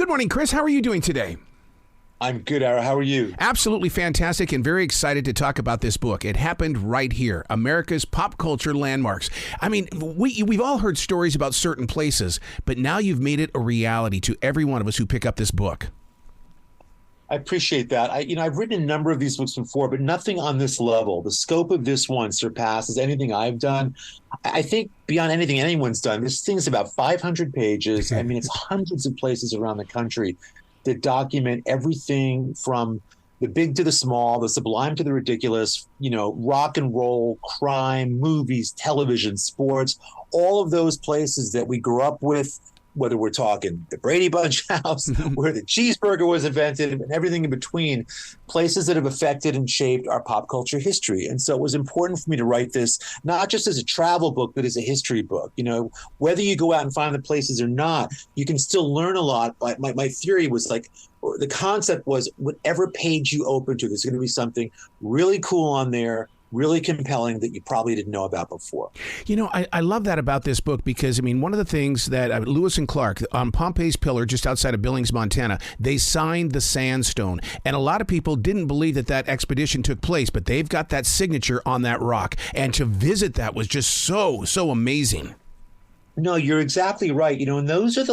Good morning, Chris. How are you doing today? I'm good, Ara. How are you? Absolutely fantastic and very excited to talk about this book. It happened right here, America's Pop Culture Landmarks. I mean, we've all heard stories about certain places, but now you've made it a reality to every one of us who pick up this book. I appreciate that. I've written a number of these books before, but nothing on this level. The scope of this one surpasses anything I've done. I think beyond anything anyone's done. This thing's about 500 pages. I mean, it's hundreds of places around the country that document everything from the big to the small, the sublime to the ridiculous, rock and roll, crime, movies, television, sports, all of those places that we grew up with, whether we're talking the Brady Bunch house, where the cheeseburger was invented, and everything in between, places that have affected and shaped our pop culture history. And so it was important for me to write this, not just as a travel book, but as a history book. Whether you go out and find the places or not, you can still learn a lot. But my theory was the concept was whatever page you open to, there's going to be something really cool on there, really compelling that you probably didn't know about before. I love that about this book because, one of the things that Lewis and Clark on Pompey's Pillar just outside of Billings, Montana, they signed the sandstone. And a lot of people didn't believe that expedition took place, but they've got that signature on that rock. And to visit that was just so amazing. No, you're exactly right. And those are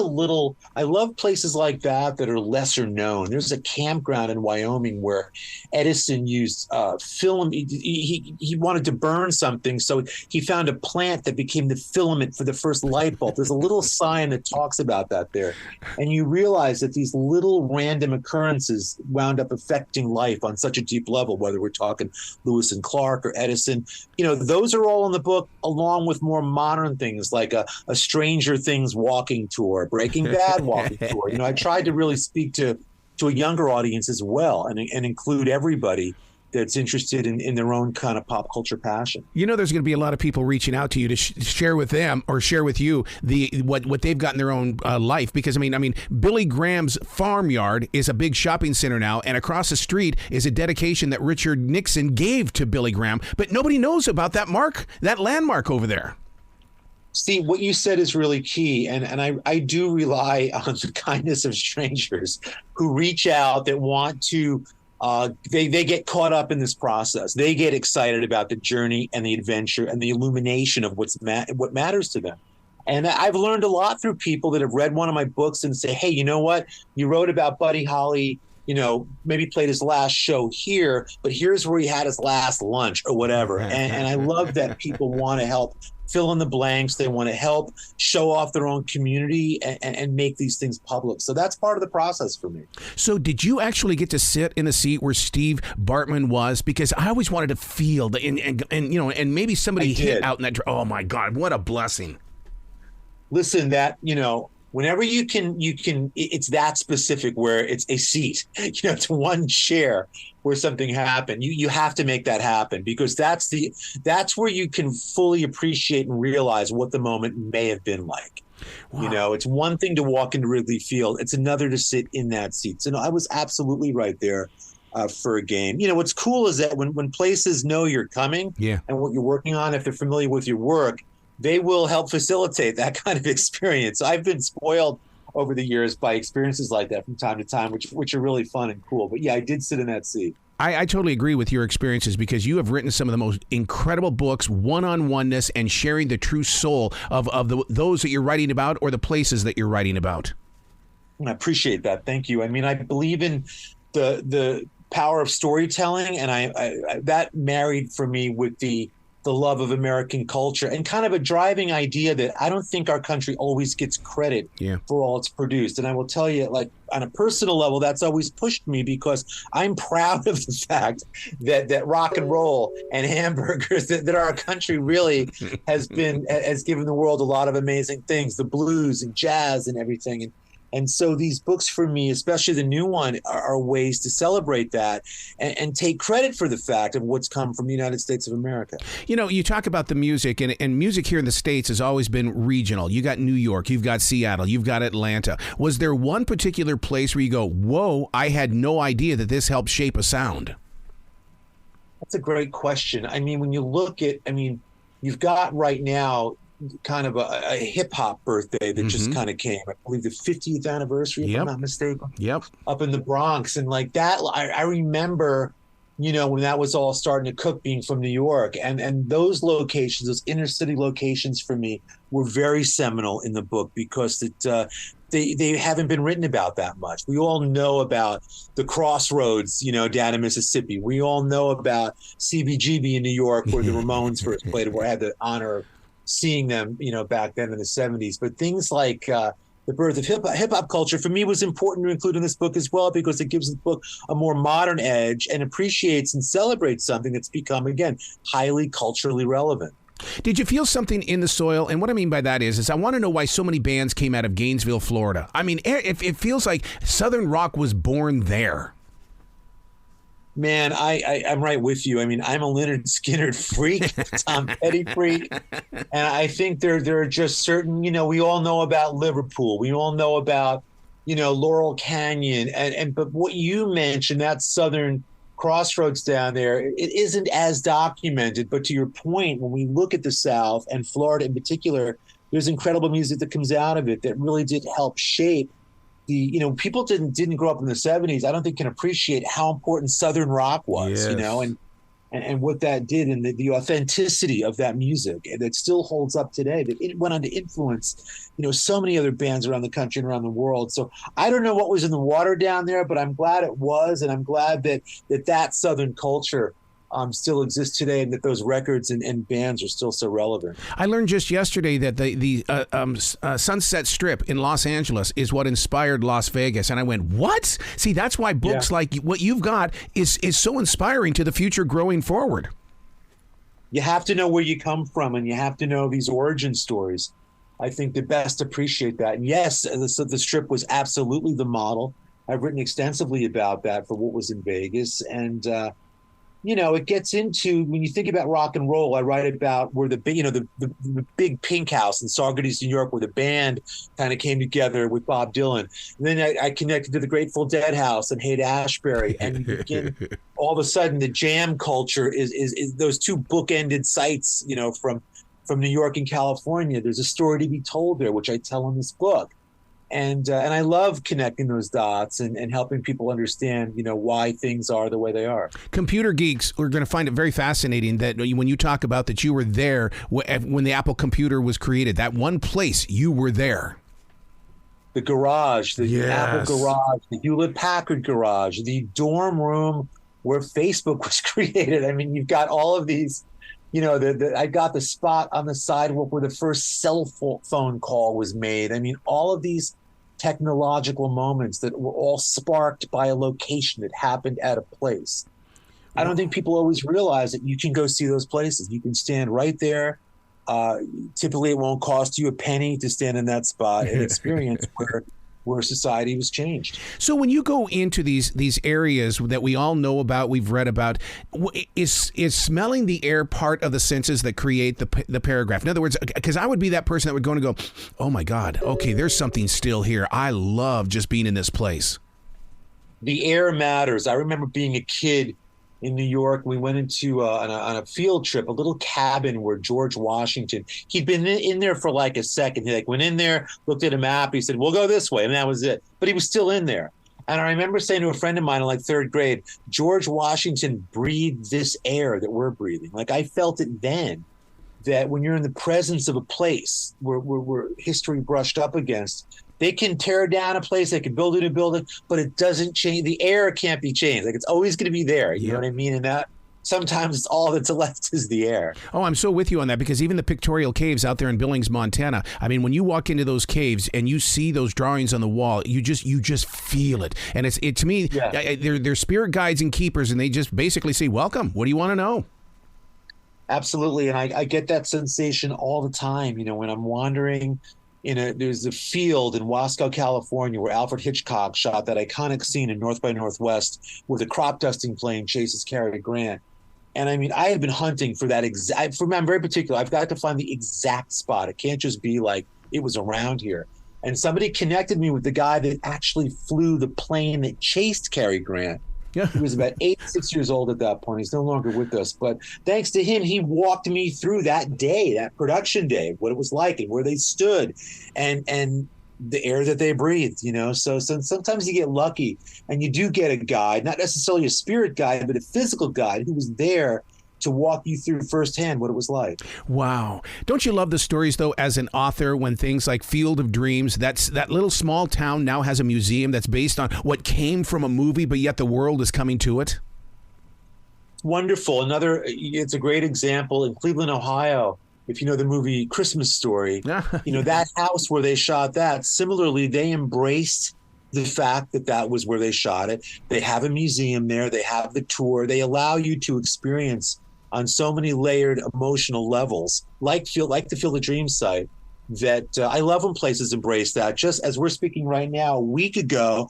I love places like that are lesser known. There's a campground in Wyoming where Edison used film. He wanted to burn something, so he found a plant that became the filament for the first light bulb. There's a little sign that talks about that there. And you realize that these little random occurrences wound up affecting life on such a deep level, whether we're talking Lewis and Clark or Edison. Those are all in the book, along with more modern things like a Stranger Things walking tour, Breaking Bad walking tour. I tried to really speak to a younger audience as well and include everybody that's interested in their own kind of pop culture passion. There's going to be a lot of people reaching out to you to share with them or share with you what they've got in their own life. Because, Billy Graham's farmyard is a big shopping center now, and across the street is a dedication that Richard Nixon gave to Billy Graham. But nobody knows about that landmark over there. See, what you said is really key. And I do rely on the kindness of strangers who reach out that want to, they get caught up in this process. They get excited about the journey and the adventure and the illumination of what matters to them. And I've learned a lot through people that have read one of my books and say, hey, you know what? You wrote about Buddy Holly, maybe played his last show here, but here's where he had his last lunch or whatever. And I love that people want to help fill in the blanks. They want to help show off their own community and make these things public. So that's part of the process for me. So did you actually get to sit in the seat where Steve Bartman was? Because I always wanted to feel and maybe somebody hit out in that. Oh my God, what a blessing. Listen, whenever you can, it's that specific where it's a seat, it's one chair where something happened. You have to make that happen because that's where you can fully appreciate and realize what the moment may have been like. Wow. It's one thing to walk into Wrigley Field. It's another to sit in that seat. So no, I was absolutely right there for a game. What's cool is that when places know you're coming and what you're working on, if they're familiar with your work, they will help facilitate that kind of experience. I've been spoiled over the years by experiences like that from time to time, which are really fun and cool. But yeah, I did sit in that seat. I totally agree with your experiences because you have written some of the most incredible books, one-on-oneness and sharing the true soul of those that you're writing about or the places that you're writing about. I appreciate that. Thank you. I believe in the power of storytelling, and I that married for me with the love of American culture and kind of a driving idea that I don't think our country always gets credit for all it's produced. And I will tell you, on a personal level, that's always pushed me because I'm proud of the fact that rock and roll and hamburgers, that our country really has given the world a lot of amazing things, the blues and jazz and everything. And so these books for me, especially the new one, are ways to celebrate that and take credit for the fact of what's come from the United States of America. You talk about the music, and music here in the States has always been regional. You got New York, you've got Seattle, you've got Atlanta. Was there one particular place where you go, whoa, I had no idea that this helped shape a sound? That's a great question. When you look at, you've got right now kind of a hip hop birthday that just kind of came. I believe the 50th anniversary, if I'm not mistaken. Yep. Up in the Bronx. And like that, I remember, when that was all starting to cook, being from New York. And those locations, those inner city locations for me were very seminal in the book because they haven't been written about that much. We all know about the Crossroads, down in Mississippi. We all know about CBGB in New York, where the Ramones first played, where I had the honor of seeing them, back then in the 70s. But things like the birth of hip hop culture for me was important to include in this book as well, because it gives the book a more modern edge and appreciates and celebrates something that's become, again, highly culturally relevant. Did you feel something in the soil? And what I mean by that is I want to know why so many bands came out of Gainesville, Florida. I mean, it feels like Southern rock was born there. Man, I'm right with you. I mean, I'm a Lynyrd Skynyrd freak, Tom Petty freak. And I think there are just certain, we all know about Liverpool. We all know about, Laurel Canyon. But what you mentioned, that Southern Crossroads down there, it isn't as documented. But to your point, when we look at the South and Florida in particular, there's incredible music that comes out of it that really did help shape people didn't grow up in the 70s. I don't think can appreciate how important Southern rock was, yes. And what that did, and the authenticity of that music that still holds up today, that it went on to influence, so many other bands around the country and around the world. So I don't know what was in the water down there, but I'm glad it was. And I'm glad that Southern culture still exists today, and that those records and bands are still so relevant. I learned just yesterday that the Sunset Strip in Los Angeles is what inspired Las Vegas, and I went, what? See, that's why books like what you've got is so inspiring to the future growing forward. You have to know where you come from, and you have to know these origin stories. I think the best appreciate that. And yes, the Strip was absolutely the model. I've written extensively about that for what was in Vegas, and it gets into, when you think about rock and roll, I write about where the big Pink House in Saugerties, New York, where the band kind of came together with Bob Dylan. And then I connected to the Grateful Dead house and Haight-Ashbury. And you begin, all of a sudden, the jam culture is those two bookended sites, from New York and California. There's a story to be told there, which I tell in this book. And I love connecting those dots and helping people understand, why things are the way they are. Computer geeks are going to find it very fascinating that when you talk about that you were there when the Apple computer was created, that one place you were there. The garage, the Apple garage, the Hewlett-Packard garage, the dorm room where Facebook was created. I mean, you've got all of these. I got the spot on the sidewalk where the first cell phone call was made. I mean, all of these technological moments that were all sparked by a location that happened at a place. I don't think people always realize that you can go see those places. You can stand right there. Typically, it won't cost you a penny to stand in that spot and experience where society was changed. So when you go into these areas that we all know about, we've read about, is smelling the air part of the senses that create the paragraph? In other words, because I would be that person that would go, oh my God, okay, there's something still here. I love just being in this place. The air matters. I remember being a kid in New York. We went into on a field trip, a little cabin where George Washington, he'd been in there for like a second. He went in there, looked at a map. He said, we'll go this way. And that was it. But he was still in there. And I remember saying to a friend of mine in like third grade, George Washington breathed this air that we're breathing. Like I felt it then, that when you're in the presence of a place where history brushed up against, they can tear down a place, they can build a new building, but it doesn't change. The air can't be changed. Like it's always going to be there. You know what I mean? And that sometimes it's all that's left is the air. Oh, I'm so with you on that, because even the pictorial caves out there in Billings, Montana, I mean, when you walk into those caves and you see those drawings on the wall, you just feel it. And it to me, they're spirit guides and keepers, and they just basically say, welcome. What do you want to know? Absolutely. And I get that sensation all the time, when I'm wandering. There's a field in Wasco, California, where Alfred Hitchcock shot that iconic scene in North by Northwest where the crop dusting plane chases Cary Grant. And I mean, I had been hunting for that I'm very particular. I've got to find the exact spot. It can't just be like it was around here. And somebody connected me with the guy that actually flew the plane that chased Cary Grant Yeah. He was about 86 years old at that point. He's no longer with us. But thanks to him, he walked me through that day, that production day, what it was like and where they stood and the air that they breathed, So sometimes you get lucky and you do get a guide, not necessarily a spirit guide, but a physical guide who was there to walk you through firsthand what it was like. Wow. Don't you love the stories, though, as an author, when things like Field of Dreams, that little small town now has a museum that's based on what came from a movie, but yet the world is coming to it? Wonderful. It's a great example in Cleveland, Ohio. If you know the movie Christmas Story, that house where they shot that, similarly, they embraced the fact that was where they shot it. They have a museum there. They have the tour. They allow you to experience on so many layered emotional levels, like the Field of Dreams site, that I love when places embrace that. Just as we're speaking right now, a week ago,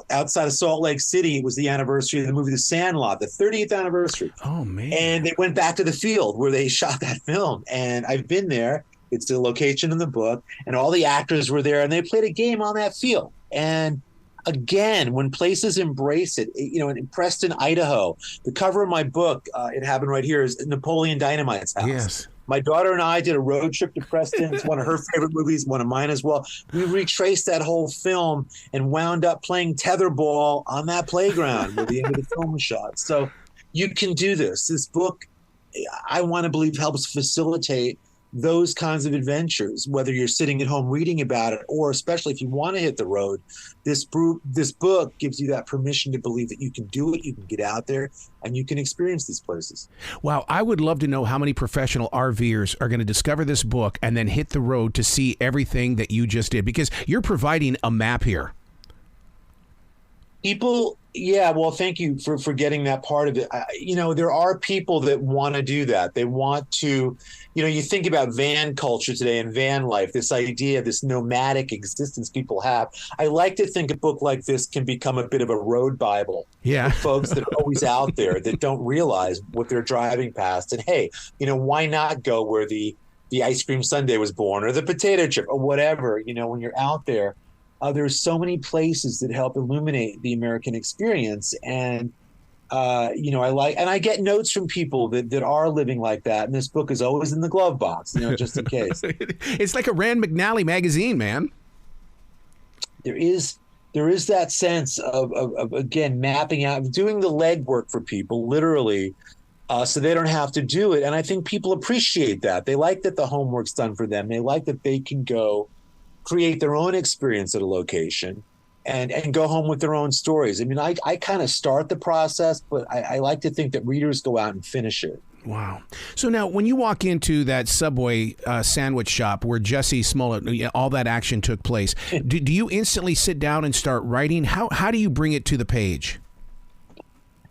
outside of Salt Lake City, it was the anniversary of the movie The Sandlot, the 30th anniversary. Oh, man. And they went back to the field where they shot that film. And I've been there. It's the location in the book. And all the actors were there, and they played a game on that field. And again, when places embrace it, in Preston, Idaho, the cover of my book, it happened right here, is Napoleon Dynamite's house. Yes. My daughter and I did a road trip to Preston. It's one of her favorite movies, one of mine as well. We retraced that whole film and wound up playing tetherball on that playground where the end of the film was shot. So you can do this. This book, I want to believe, helps facilitate those kinds of adventures, whether you're sitting at home reading about it, or especially if you want to hit the road. This book gives you that permission to believe that you can do it, you can get out there, and you can experience these places. Wow, I would love to know how many professional RVers are going to discover this book and then hit the road to see everything that you just did, because you're providing a map here. People, yeah, well, thank you for getting that part of it. There are people that want to do that. They want to, you think about van culture today and van life, this idea, this nomadic existence people have. I like to think a book like this can become a bit of a road Bible. Yeah. For folks that are always out there that don't realize what they're driving past. And hey, why not go where the ice cream sundae was born, or the potato chip, or whatever, when you're out there. There's so many places that help illuminate the American experience. And, I get notes from people that are living like that. And this book is always in the glove box, just in case. It's like a Rand McNally magazine, man. There is that sense of again, mapping out, doing the legwork for people, literally, so they don't have to do it. And I think people appreciate that. They like that the homework's done for them. They like that they can go create their own experience at a location and go home with their own stories. I mean, I kind of start the process, but I like to think that readers go out and finish it. Wow. So now when you walk into that Subway sandwich shop where Jussie Smollett, all that action took place, do you instantly sit down and start writing? How do you bring it to the page?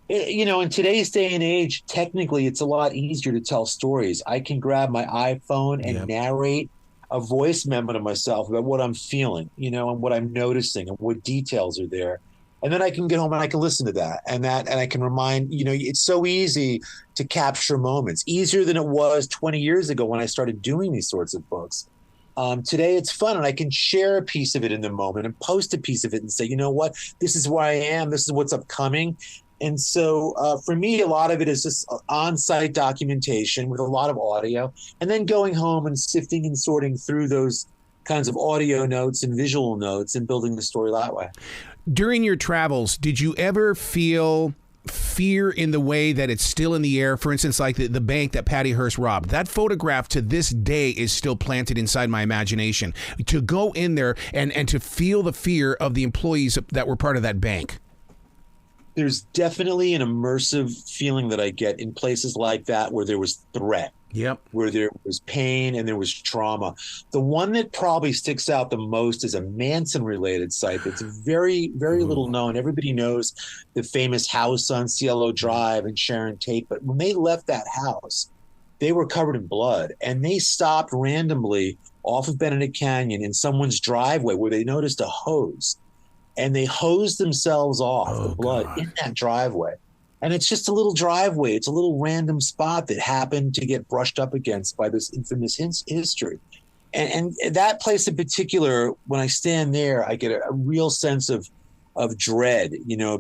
In today's day and age, technically, it's a lot easier to tell stories. I can grab my iPhone and narrate a voice memo to myself about what I'm feeling, and what I'm noticing and what details are there. And then I can get home and I can listen to that. And I can remind, it's so easy to capture moments, easier than it was 20 years ago when I started doing these sorts of books. Today it's fun, and I can share a piece of it in the moment and post a piece of it and say, you know what, this is where I am. This is what's upcoming. And so for me, a lot of it is just on-site documentation with a lot of audio, and then going home and sifting and sorting through those kinds of audio notes and visual notes and building the story that way. During your travels, did you ever feel fear in the way that it's still in the air? For instance, like the bank that Patty Hearst robbed. That photograph to this day is still planted inside my imagination. To go in there and to feel the fear of the employees that were part of that bank. There's definitely an immersive feeling that I get in places like that where there was threat, where there was pain and there was trauma. The one that probably sticks out the most is a Manson-related site that's very, very little known. Everybody knows the famous house on Cielo Drive and Sharon Tate, but when they left that house, they were covered in blood, and they stopped randomly off of Benedict Canyon in someone's driveway where they noticed a hose. And they hosed themselves off the blood in that driveway. And it's just a little driveway. It's a little random spot that happened to get brushed up against by this infamous history. And that place in particular, when I stand there, I get a real sense of of dread,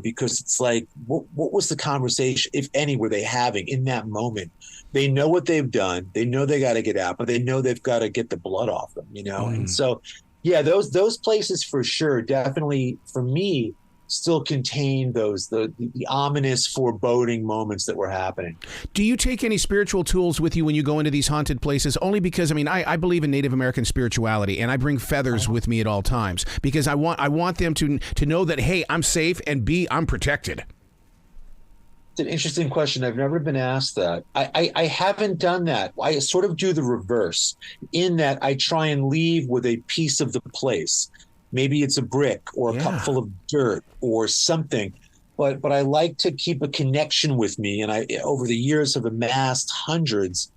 because it's like, what was the conversation, if any, were they having in that moment? They know what they've done. They know they got to get out, but they know they've got to get the blood off them, And so, yeah, those places for sure, definitely for me, still contain the ominous, foreboding moments that were happening. Do you take any spiritual tools with you when you go into these haunted places? Only because, I believe in Native American spirituality, and I bring feathers with me at all times because I want them to know that, hey, I'm safe, and B, I'm protected. It's an interesting question. I've never been asked that. I haven't done that. I sort of do the reverse in that I try and leave with a piece of the place. Maybe it's a brick or a cup full of dirt or something, but I like to keep a connection with me. And I, over the years, have amassed hundreds,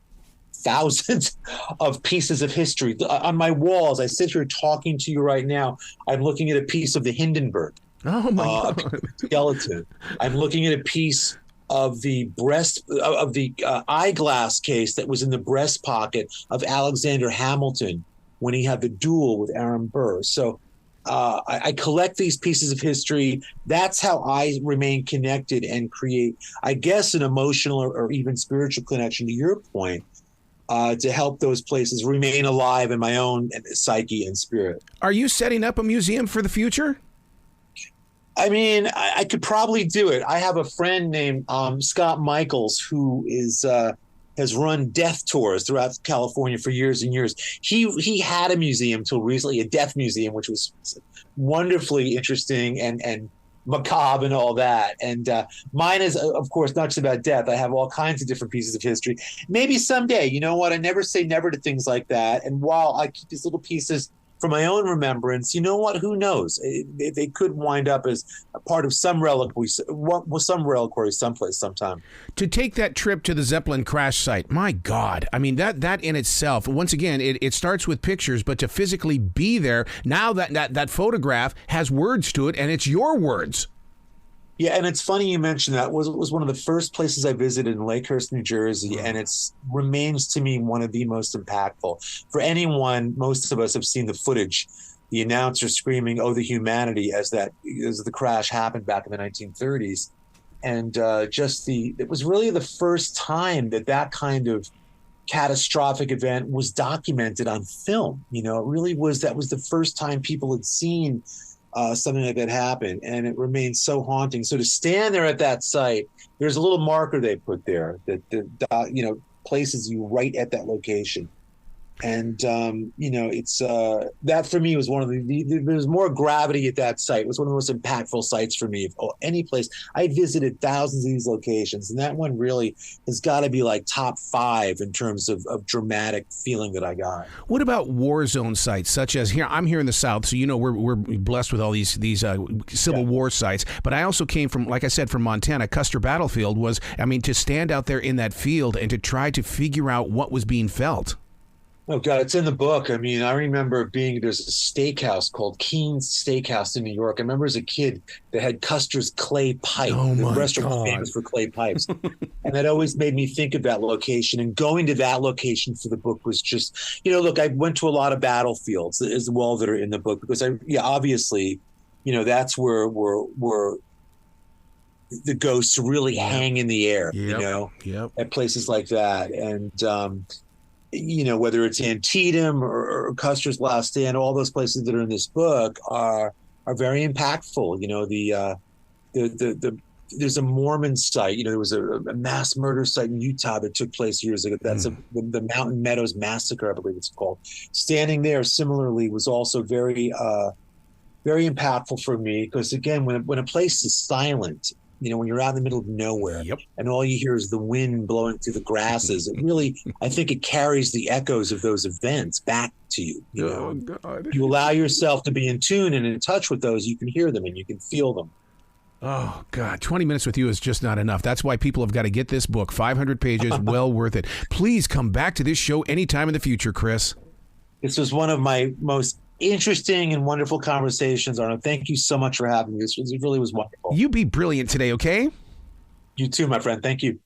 thousands of pieces of history on my walls. I sit here talking to you right now. I'm looking at a piece of the Hindenburg, oh my God, skeleton. I'm looking at a piece of the eyeglass case that was in the breast pocket of Alexander Hamilton when he had the duel with Aaron Burr. So I collect these pieces of history. That's how I remain connected and create, I guess, an emotional or even spiritual connection to your point, to help those places remain alive in my own psyche and spirit. Are you setting up a museum for the future? I mean, I could probably do it. I have a friend named Scott Michaels who has run death tours throughout California for years and years. He had a museum till recently, a death museum, which was wonderfully interesting and macabre and all that. And mine is, of course, not just about death. I have all kinds of different pieces of history. Maybe someday, you know what? I never say never to things like that. And while I keep these little pieces for my own remembrance, you know what? Who knows? They could wind up as a part of some reliquary someplace, sometime. To take that trip to the Zeppelin crash site, my God! I mean, that in itself. Once again, it starts with pictures, but to physically be there, now that photograph has words to it, and it's your words. Yeah, and it's funny you mentioned that. It was one of the first places I visited in Lakehurst, New Jersey, and it remains to me one of the most impactful. For anyone, most of us have seen the footage, the announcer screaming, "Oh, the humanity," as the crash happened back in the 1930s. And it was really the first time that kind of catastrophic event was documented on film. It really was. That was the first time people had seen something like that happened, and it remains so haunting. So to stand there at that site, there's a little marker they put there that places you right at that location. And, it's that for me was one of there's more gravity at that site. It was one of the most impactful sites for me of any place. I visited thousands of these locations, and that one really has got to be like top 5 in terms of dramatic feeling that I got. What about war zone sites such as here? I'm here in the South, so we're blessed with all these Civil War sites. But I also came from, like I said, from Montana. Custer Battlefield was, to stand out there in that field and to try to figure out what was being felt. Oh, God, it's in the book. I remember there's a steakhouse called Keen's Steakhouse in New York. I remember as a kid that had Custer's clay pipe. Oh, the my restaurant God. was famous for clay pipes. And that always made me think of that location. And going to that location for the book was just, look, I went to a lot of battlefields as well that are in the book because obviously, that's where the ghosts really hang in the air, at places like that. And, whether it's Antietam or Custer's Last Stand, all those places that are in this book are very impactful. There's a Mormon site. There was a mass murder site in Utah that took place years ago. That's the Mountain Meadows Massacre, I believe it's called. Standing there, similarly, was also very, very impactful for me because, again, when a place is silent, when you're out in the middle of nowhere and all you hear is the wind blowing through the grasses, it really, I think it carries the echoes of those events back to you. Oh, God. You allow yourself to be in tune and in touch with those, you can hear them and you can feel them. Oh, God, 20 minutes with you is just not enough. That's why people have got to get this book, 500 pages, well worth it. Please come back to this show anytime in the future, Chris. This was one of my most interesting and wonderful conversations, Arnold. Thank you so much for having me. It really was wonderful. You be brilliant today, okay? You too, my friend. Thank you.